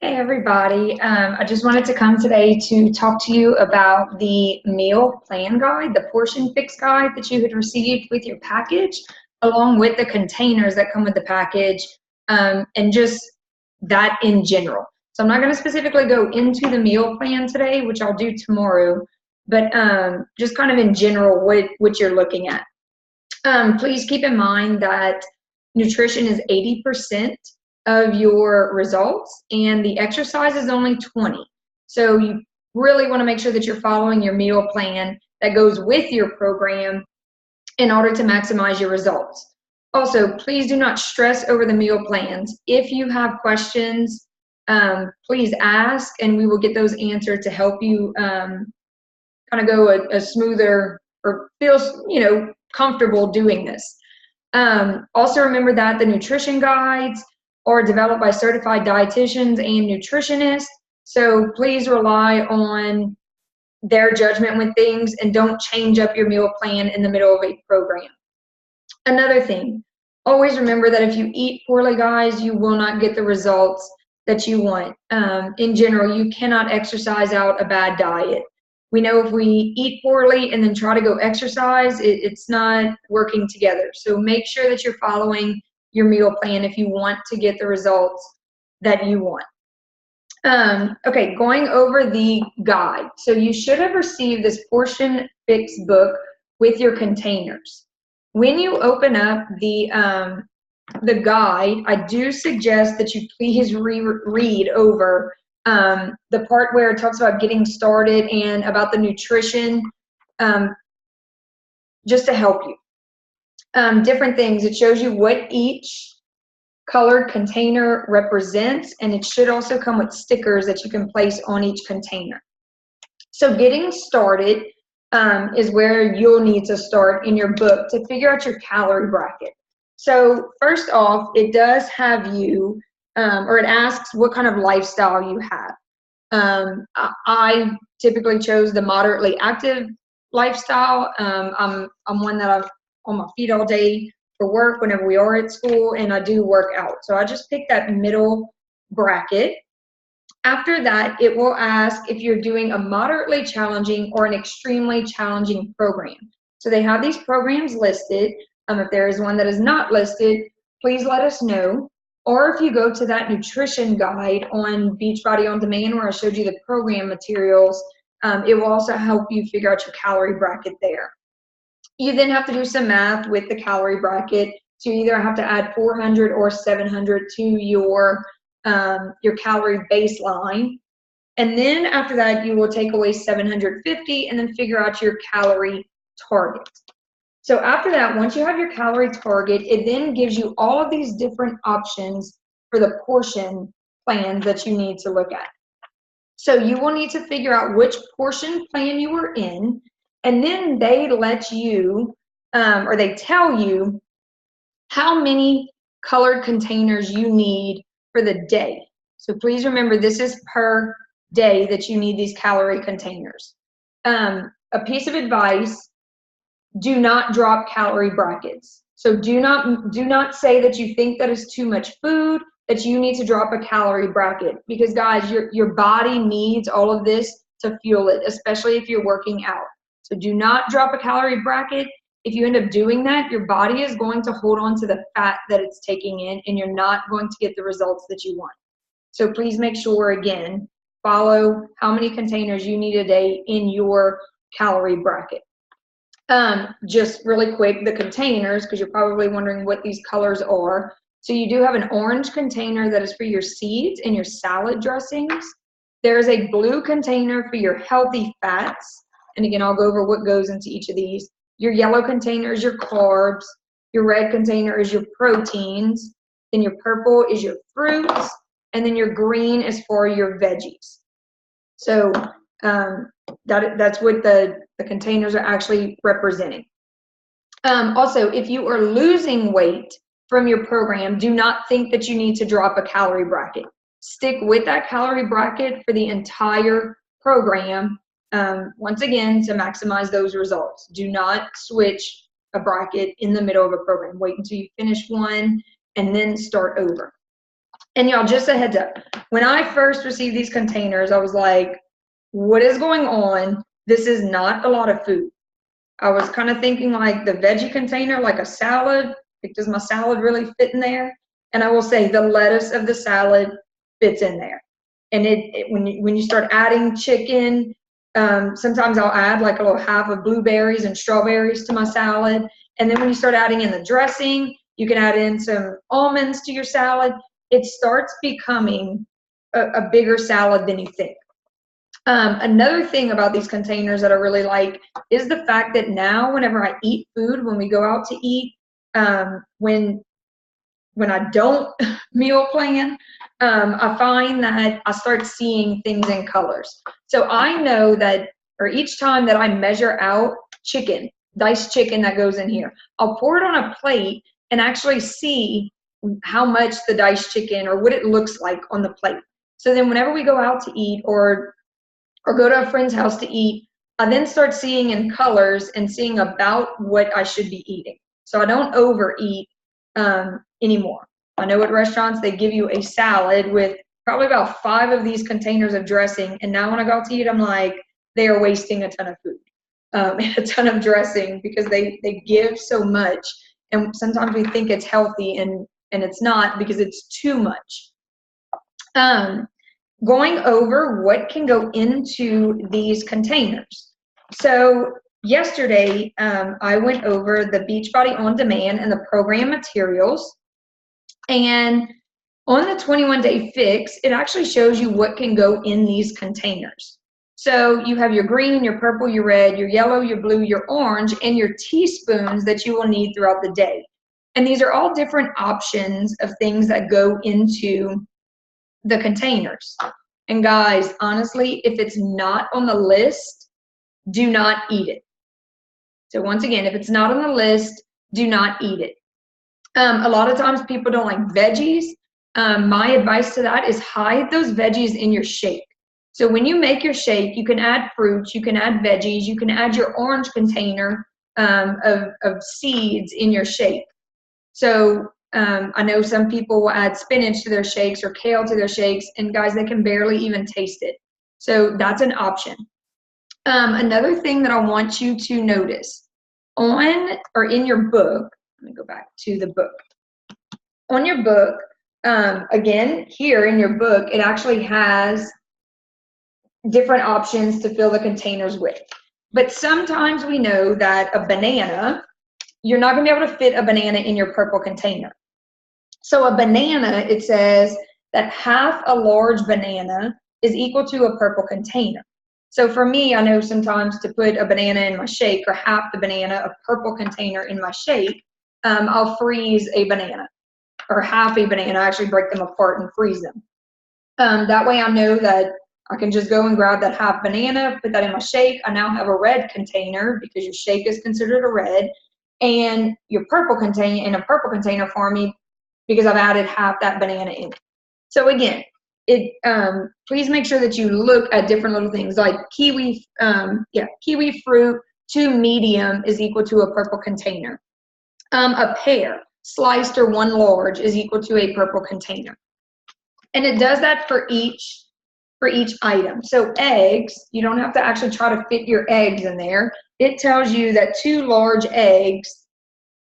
Hey everybody, I just wanted to come today to talk to you about the meal plan guide, the portion fix guide that you had received with your package, along with the containers that come with the package, and just that in general. So I'm not going to specifically go into the meal plan today, which I'll do tomorrow, but just kind of in general what you're looking at. Please keep in mind that nutrition is 80% of your results and the exercise is only 20. So you really want to make sure that you're following your meal plan that goes with your program in order to maximize your results. Also, please do not stress over the meal plans. If you have questions, please ask and we will get those answered to help you kind of go a smoother or feel, comfortable doing this. Also remember that the nutrition guides are developed by certified dietitians and nutritionists, so please rely on their judgment with things and don't change up your meal plan in the middle of a program. Another thing, always remember that if you eat poorly, guys, you will not get the results that you want. In general, you cannot exercise out a bad diet. We know if we eat poorly and then try to go exercise, it's not working together. So make sure that you're following your meal plan if you want to get the results that you want. Okay, going over the guide. So you should have received this portion fix book with your containers. When you open up the guide, I do suggest that you please read over the part where it talks about getting started and about the nutrition, just to help you. Different things. It shows you what each colored container represents, and it should also come with stickers that you can place on each container. So getting started is where you'll need to start in your book to figure out your calorie bracket. So first off, it does have you, or it asks what kind of lifestyle you have. I typically chose the moderately active lifestyle. I'm one that I'm on my feet all day for work whenever we are at school, and I do work out. So I just picked that middle bracket. After that, it will ask if you're doing a moderately challenging or an extremely challenging program. So they have these programs listed. If there is one that is not listed, please let us know. Or if you go to that nutrition guide on Beachbody On Demand where I showed you the program materials, it will also help you figure out your calorie bracket there. You then have to do some math with the calorie bracket. So you either have to add 400 or 700 to your calorie baseline. And then after that, you will take away 750 and then figure out your calorie target. So after that, once you have your calorie target, it then gives you all of these different options for the portion plan that you need to look at. So you will need to figure out which portion plan you are in, and then they let you, or they tell you how many colored containers you need for the day. So please remember, this is per day that you need these calorie containers. A piece of advice: do not drop calorie brackets. So do not say that you think that is too much food, that you need to drop a calorie bracket, because guys, your body needs all of this to fuel it, especially if you're working out. So do not drop a calorie bracket. If you end up doing that, your body is going to hold on to the fat that it's taking in, and you're not going to get the results that you want. So please make sure, again, follow how many containers you need a day in your calorie bracket. Just really quick, the containers, because you're probably wondering what these colors are. So you do have an orange container that is for your seeds and your salad dressings. There's a blue container for your healthy fats. And again, I'll go over what goes into each of these. Your yellow container is your carbs. Your red container is your proteins. Then your purple is your fruits. And then your green is for your veggies. So that's what the containers are actually representing. Also, if you are losing weight from your program, do not think that you need to drop a calorie bracket. Stick with that calorie bracket for the entire program, once again, to maximize those results. Do not switch a bracket in the middle of a program. Wait until you finish one and then start over. And y'all, just a heads up, when I first received these containers, I was like, what is going on? This is not a lot of food. I was kind of thinking like the veggie container, like a salad. Like, does my salad really fit in there? And I will say the lettuce of the salad fits in there. And when you start adding chicken, sometimes I'll add like a little half of blueberries and strawberries to my salad. And then when you start adding in the dressing, you can add in some almonds to your salad. It starts becoming a bigger salad than you think. Another thing about these containers that I really like is the fact that now whenever I eat food, when we go out to eat, when I don't meal plan, I find that I start seeing things in colors. So I know that, or each time that I measure out chicken, diced chicken that goes in here, I'll pour it on a plate and actually see how much the diced chicken or what it looks like on the plate. So then whenever we go out to eat or go to a friend's house to eat, I then start seeing in colors and seeing about what I should be eating. So I don't overeat anymore. I know at restaurants they give you a salad with probably about 5 of these containers of dressing, and now when I go out to eat, I'm like, they are wasting a ton of food and a ton of dressing because they give so much, and sometimes we think it's healthy and it's not because it's too much. Going over what can go into these containers. So yesterday, I went over the Beachbody On Demand and the program materials. And on the 21-day fix, it actually shows you what can go in these containers. So you have your green, your purple, your red, your yellow, your blue, your orange, and your teaspoons that you will need throughout the day. And these are all different options of things that go into the containers. And guys, honestly, if it's not on the list, do not eat it. So once again, if it's not on the list, do not eat it. A lot of times people don't like veggies. My advice to that is hide those veggies in your shake. So when you make your shake, you can add fruits, you can add veggies, you can add your orange container of seeds in your shake. So I know some people will add spinach to their shakes or kale to their shakes, and guys, they can barely even taste it. So that's an option. Another thing that I want you to notice on or in your book, let me go back to the book. On your book, again, here in your book, it actually has different options to fill the containers with. But sometimes we know that a banana, you're not going to be able to fit a banana in your purple container. So a banana, it says that half a large banana is equal to a purple container. So for me, I know sometimes to put a banana in my shake or half the banana, a purple container in my shake, I'll freeze a banana or half a banana. I actually break them apart and freeze them. That way I know that I can just go and grab that half banana, put that in my shake. I now have a red container because your shake is considered a red, and your purple container in a purple container for me because I've added half that banana in. So again, please make sure that you look at different little things like kiwi fruit 2 medium is equal to a purple container. A pear sliced or 1 large is equal to a purple container. And it does that for each item. So eggs, you don't have to actually try to fit your eggs in there. It tells you that 2 large eggs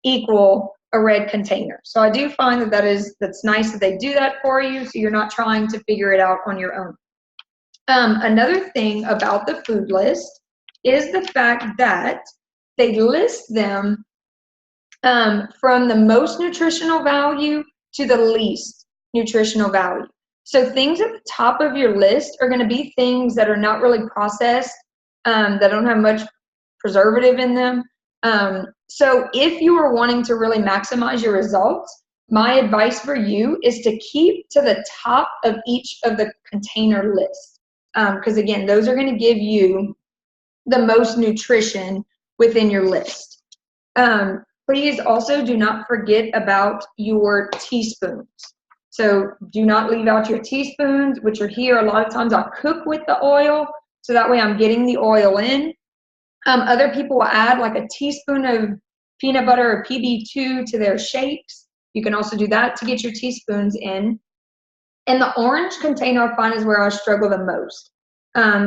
equal a red container. So I do find that's nice that they do that for you, so you're not trying to figure it out on your own. Another thing about the food list is the fact that they list them from the most nutritional value to the least nutritional value. So things at the top of your list are going to be things that are not really processed, that don't have much preservative in them. So if you are wanting to really maximize your results, my advice for you is to keep to the top of each of the container lists. Because again, those are going to give you the most nutrition within your list. Please also do not forget about your teaspoons. So do not leave out your teaspoons, which are here. A lot of times I'll cook with the oil, so that way I'm getting the oil in. Other people will add like a teaspoon of peanut butter or PB2 to their shakes. You can also do that to get your teaspoons in. And the orange container I find is where I struggle the most,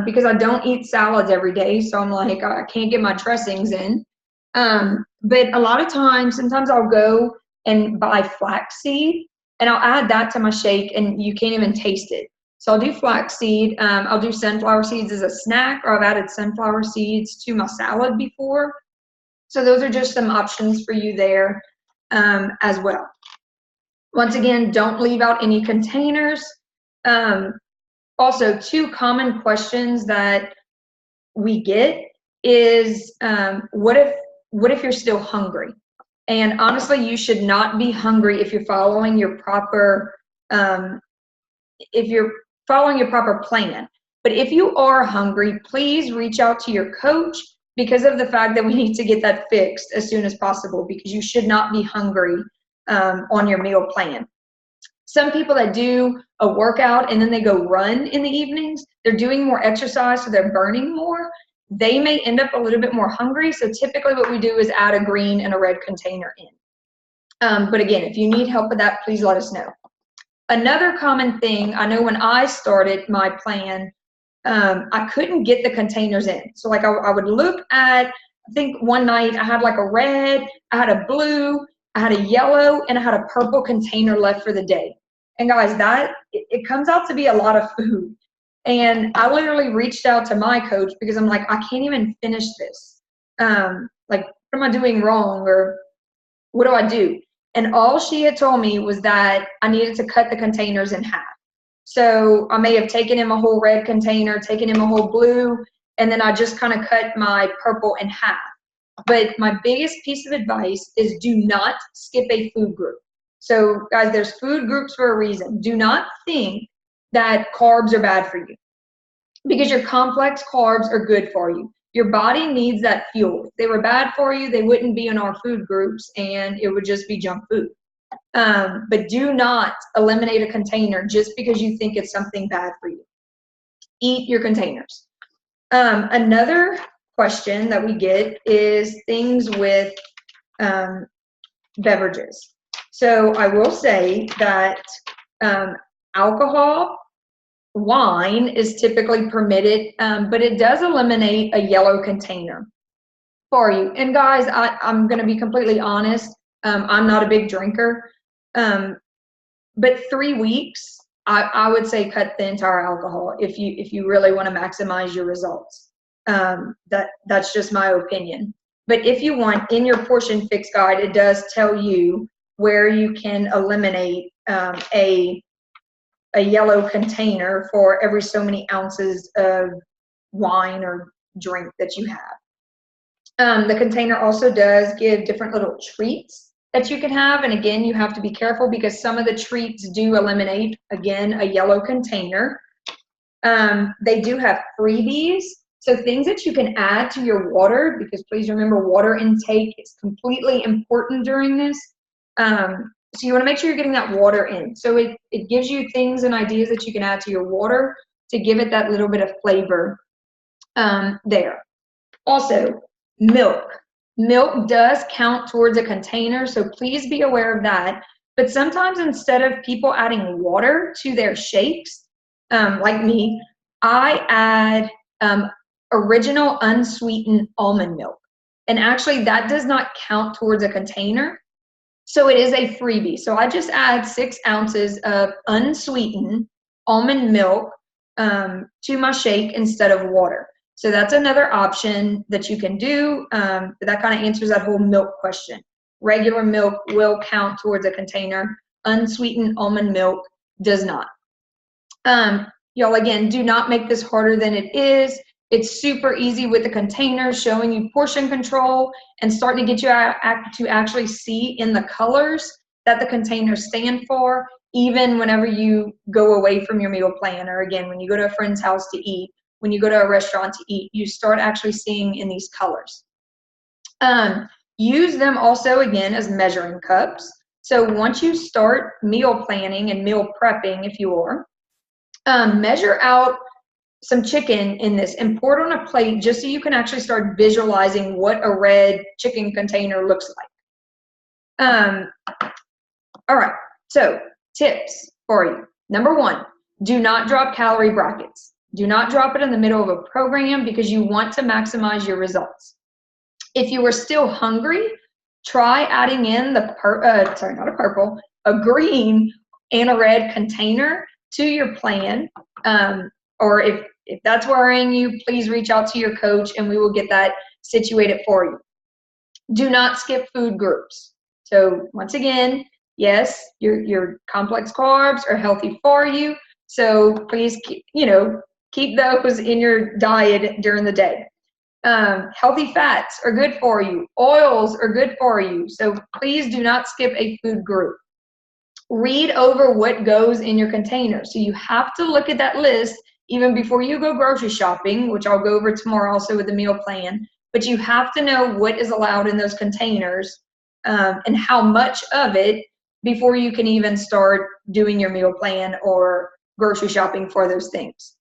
because I don't eat salads every day. So I'm like, I can't get my dressings in. But a lot of times, sometimes I'll go and buy flaxseed and I'll add that to my shake and you can't even taste it. So I'll do flaxseed. I'll do sunflower seeds as a snack, or I've added sunflower seeds to my salad before. So those are just some options for you there as well. Once again, don't leave out any containers. Also, 2 common questions that we get is, what if you're still hungry? And honestly, you should not be hungry if you're following your proper plan. But if you are hungry, please reach out to your coach, because of the fact that we need to get that fixed as soon as possible, because you should not be hungry on your meal plan. Some people that do a workout and then they go run in the evenings, they're doing more exercise, so they're burning more. They may end up a little bit more hungry. So typically what we do is add a green and a red container in. But again, if you need help with that, please let us know. Another common thing, I know when I started my plan, I couldn't get the containers in. So like I would look at, I think one night I had like a red, I had a blue, I had a yellow, and I had a purple container left for the day. And guys, it comes out to be a lot of food. And I literally reached out to my coach because I'm like, I can't even finish this. Like, what am I doing wrong? Or what do I do? And all she had told me was that I needed to cut the containers in half. So I may have taken him a whole red container, taken him a whole blue, and then I just kind of cut my purple in half. But my biggest piece of advice is do not skip a food group. So guys, there's food groups for a reason. Do not think that carbs are bad for you, because your complex carbs are good for you. Your body needs that fuel. If they were bad for you, they wouldn't be in our food groups and it would just be junk food. But do not eliminate a container just because you think it's something bad for you. Eat your containers. Another question that we get is things with beverages. So I will say that alcohol, wine is typically permitted, but it does eliminate a yellow container for you. And guys, I'm going to be completely honest. I'm not a big drinker, but 3 weeks, I would say cut the entire alcohol if you really want to maximize your results. That's just my opinion. But if you want, in your portion fix guide, it does tell you where you can eliminate a yellow container for every so many ounces of wine or drink that you have. The container also does give different little treats that you can have. And again, you have to be careful because some of the treats do eliminate, again, a yellow container. They do have freebies. So things that you can add to your water, because please remember, water intake is completely important during this. So you want to make sure you're getting that water in. So it gives you things and ideas that you can add to your water to give it that little bit of flavor there. Also, milk. Milk does count towards a container, so please be aware of that. But sometimes instead of people adding water to their shakes, like me, I add original unsweetened almond milk. And actually that does not count towards a container. So it is a freebie. So I just add 6 ounces of unsweetened almond milk to my shake instead of water. So that's another option that you can do. That kind of answers that whole milk question. Regular milk will count towards a container. Unsweetened almond milk does not. Y'all, again, do not make this harder than it is. It's super easy with the containers, showing you portion control and starting to get you to actually see in the colors that the containers stand for, even whenever you go away from your meal plan, or again, when you go to a friend's house to eat, when you go to a restaurant to eat, you start actually seeing in these colors. Use them also, again, as measuring cups. So once you start meal planning and meal prepping, if you are, measure out some chicken in this and pour it on a plate just so you can actually start visualizing what a red chicken container looks like. All right, so tips for you. Number one, do not drop calorie brackets. Do not drop it in the middle of a program because you want to maximize your results. If you are still hungry, try adding in a green and a red container to your plan. Or if that's worrying you, please reach out to your coach and we will get that situated for you. Do not skip food groups. So once again, yes, your complex carbs are healthy for you. So please keep those in your diet during the day. Healthy fats are good for you. Oils are good for you. So please do not skip a food group. Read over what goes in your container. So you have to look at that list even before you go grocery shopping, which I'll go over tomorrow also with the meal plan. But you have to know what is allowed in those containers and how much of it before you can even start doing your meal plan or grocery shopping for those things.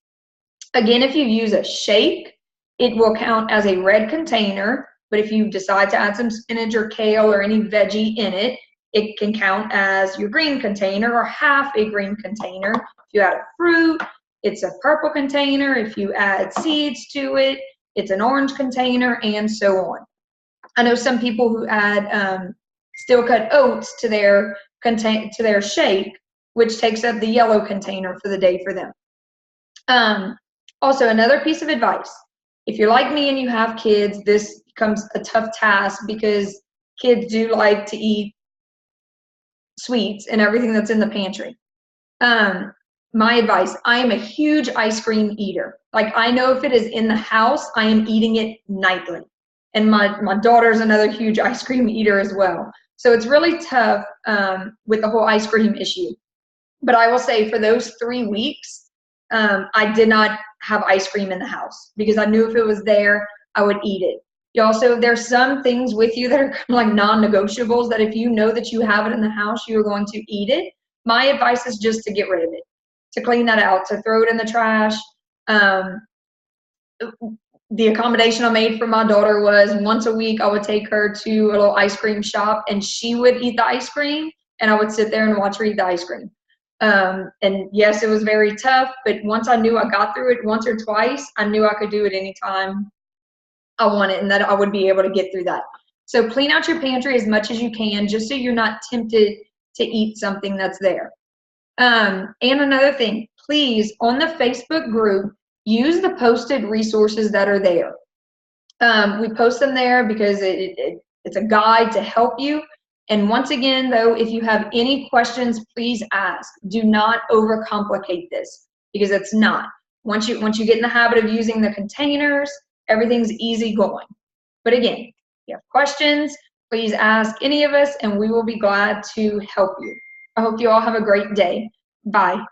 Again, if you use a shake, it will count as a red container, but if you decide to add some spinach or kale or any veggie in it, it can count as your green container or half a green container. If you add a fruit, it's a purple container. If you add seeds to it, it's an orange container, and so on. I know some people who add steel cut oats to their shake, which takes up the yellow container for the day for them. Also, another piece of advice. If you're like me and you have kids, this becomes a tough task because kids do like to eat sweets and everything that's in the pantry. My advice, I am a huge ice cream eater. Like, I know if it is in the house, I am eating it nightly. And my daughter's another huge ice cream eater as well. So it's really tough with the whole ice cream issue. But I will say for those 3 weeks, I did not have ice cream in the house because I knew if it was there, I would eat it. You also, there's some things with you that are like non-negotiables that if you know that you have it in the house, you're going to eat it. My advice is just to get rid of it, to clean that out, to throw it in the trash. The accommodation I made for my daughter was once a week I would take her to a little ice cream shop and she would eat the ice cream and I would sit there and watch her eat the ice cream. And yes, it was very tough, but once I knew I got through it once or twice, I knew I could do it anytime I wanted and that I would be able to get through that. So clean out your pantry as much as you can, just so you're not tempted to eat something that's there. And another thing, please, on the Facebook group, use the posted resources that are there. We post them there because it's a guide to help you. And once again, though, if you have any questions, please ask. Do not overcomplicate this because it's not. Once you get in the habit of using the containers, everything's easy going. But again, if you have questions, please ask any of us and we will be glad to help you. I hope you all have a great day. Bye.